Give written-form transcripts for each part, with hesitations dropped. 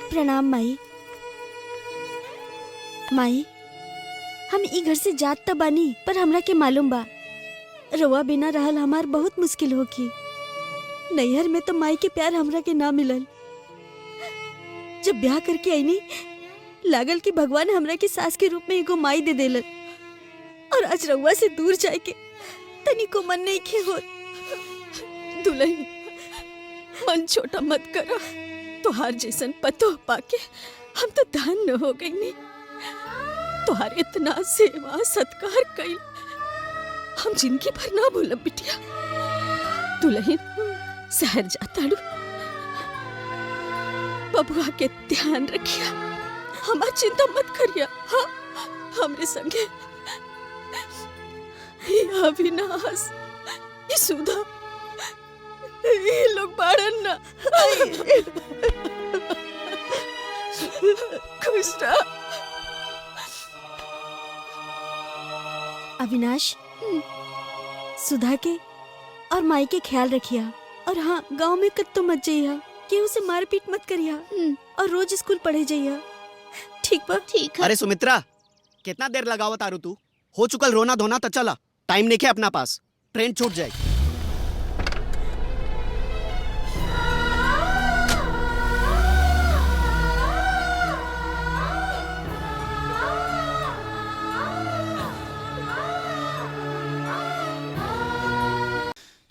प्रणाम माई। माई, हम ई घर से जात त बानी, पर हमरा के मालूम बा रउआ बिना रहल हमार बहुत मुश्किल होगी। नैहर में तो माई के प्यार हमरा के ना मिलल। जब ब्याह करके आईनी लागल कि भगवान हमरा के सास के रूप में एगो माई दे देलन, और आज रउआ से दूर जाए के तनिको मन नहीं खे हो। दुल्हन, मन छोटा मत करो। तुहार जैसन पतो पाके हम तो धन्य हो गई नी। तुहार इतना सेवा सत्कार कई हम जिंदगी भर ना भूलब बिटिया। दुल्हन, शहर जाता लू, बबुआ के ध्यान रखिया, हमार चिंता मत करिया। हाँ, हमरे संगे ये अविनाश, ये सुधा, ये लोग बाड़न ना। खुश रह। अविनाश, सुधा के और माई के ख्याल रखिया। और हाँ, गांव में कत्तो मत जाइया, केहू से मारपीट मत करिया, और रोज स्कूल पढ़े जाइया। ठीक बा? ठीक है। अरे सुमित्रा, कितना देर लगावत आरू तू? हो चुकल रोना धोना तो चला, टाइम नहीं है अपना पास, ट्रेन छूट जाएगी।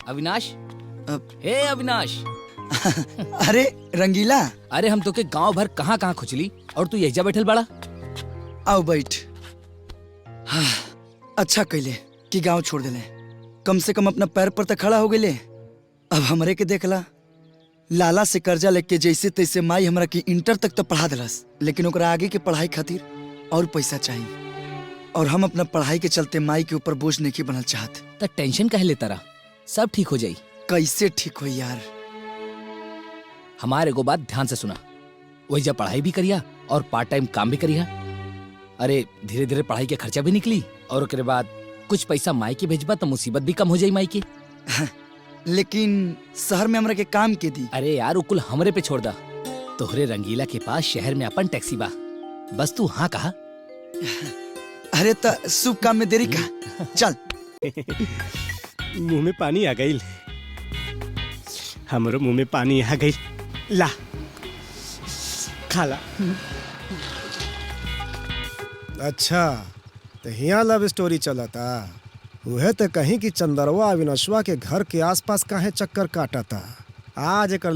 अविनाश, हे अविनाश। अरे रंगीला, अरे हम तो के गांव भर कहाँ कहाँ खुचली और तू यही बैठल बड़ा। आओ बैठ। हाँ, अच्छा कैले कि गांव छोड़ देले, कम से कम अपना पैर पर तो खड़ा हो गए। अब हमरे के देखला, लाला से कर्जा लेके जैसे तैसे माई हमरा की इंटर तक तो पढ़ा दिलस, लेकिन ओकरा आगे के पढ़ाई खातिर और पैसा चाहिए, और हम अपना पढ़ाई के चलते माई के ऊपर बोझ नहीं बनल चाहत। तो टेंशन काहे लेता रहा, सब ठीक हो जाई। कैसे ठीक हो यार? हमारे एगो बात ध्यान से सुना, वही जब पढ़ाई भी करिया और पार्ट टाइम काम भी करिया। अरे धीरे धीरे पढ़ाई के खर्चा भी निकली, और उसके बाद कुछ पैसा माई के भेजबा तो मुसीबत भी कम हो जाई माई की। लेकिन शहर में हमरा के काम के दी। अरे यार, उकुल हमरे पे छोड़ दा। तोहरे रंगीला के पास शहर में अपन टैक्सी बा, बस तू हाँ कहा। अरे तो शुभ काम में देरी का, चल। मुंह में पानी आ गई, हमरो मुंह में पानी आ गई। ला खाला। अच्छा, तो यहाँ लव स्टोरी चला था। वह तो कहीं कि चंदरवा अविनाशवा के घर के आसपास काहे चक्कर काटा था। आज एक